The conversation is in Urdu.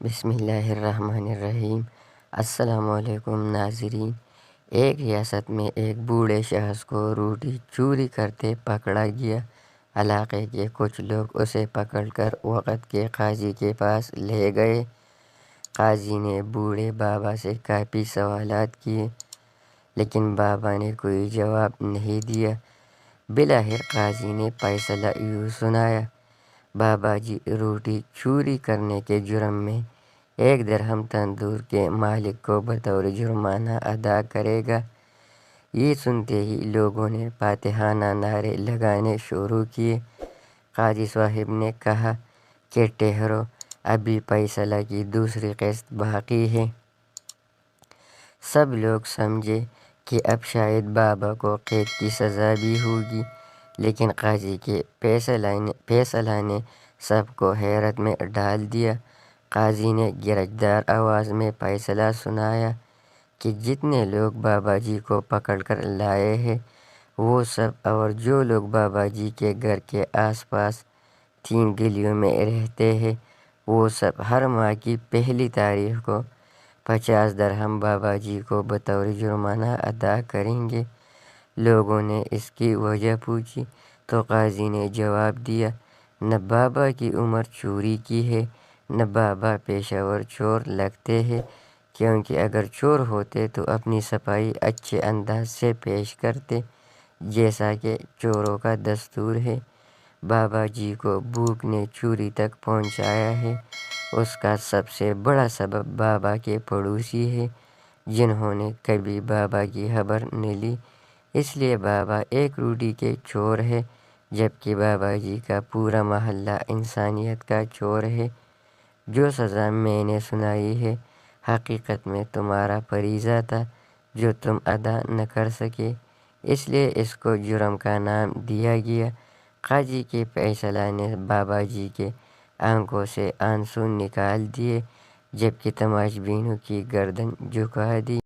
بسم اللہ الرحمن الرحیم۔ السلام علیکم ناظرین۔ ایک ریاست میں ایک بوڑھے شخص کو روٹی چوری کرتے پکڑا گیا۔ علاقے کے کچھ لوگ اسے پکڑ کر وقت کے قاضی کے پاس لے گئے۔ قاضی نے بوڑھے بابا سے کافی سوالات کیے، لیکن بابا نے کوئی جواب نہیں دیا۔ بالآخر قاضی نے فیصلہ یوں سنایا: بابا جی روٹی چوری کرنے کے جرم میں 1 درہم تندور کے مالک کو بطور جرمانہ ادا کرے گا۔ یہ سنتے ہی لوگوں نے فاتحانہ نعرے لگانے شروع کیے۔ قاضی صاحب نے کہا کہ ٹھہرو، ابھی فیصلہ کی دوسری قسط باقی ہے۔ سب لوگ سمجھے کہ اب شاید بابا کو قید کی سزا بھی ہوگی، لیکن قاضی کے فیصلہ نے سب کو حیرت میں ڈال دیا۔ قاضی نے گرجدار آواز میں فیصلہ سنایا کہ جتنے لوگ بابا جی کو پکڑ کر لائے ہیں وہ سب، اور جو لوگ بابا جی کے گھر کے آس پاس 3 گلیوں میں رہتے ہیں، وہ سب ہر ماہ کی پہلی تاریخ کو 50 درہم بابا جی کو بطور جرمانہ ادا کریں گے۔ لوگوں نے اس کی وجہ پوچھی تو قاضی نے جواب دیا: نہ بابا کی عمر چوری کی ہے، نہ بابا پیشہ ور چور لگتے ہیں، کیونکہ اگر چور ہوتے تو اپنی صفائی اچھے انداز سے پیش کرتے، جیسا کہ چوروں کا دستور ہے۔ بابا جی کو بھوک نے چوری تک پہنچایا ہے۔ اس کا سب سے بڑا سبب بابا کے پڑوسی ہیں، جنہوں نے کبھی بابا کی خبر نہ لی، اس لیے بابا ایک روٹی کے چور ہے، جبکہ بابا جی کا پورا محلہ انسانیت کا چور ہے۔ جو سزا میں نے سنائی ہے، حقیقت میں تمہارا فریضہ تھا جو تم ادا نہ کر سکے، اس لیے اس کو جرم کا نام دیا گیا۔ قاضی کے فیصلہ نے بابا جی کے آنکھوں سے آنسو نکال دیے، جبکہ تماش بینوں کی گردن جھکا دی۔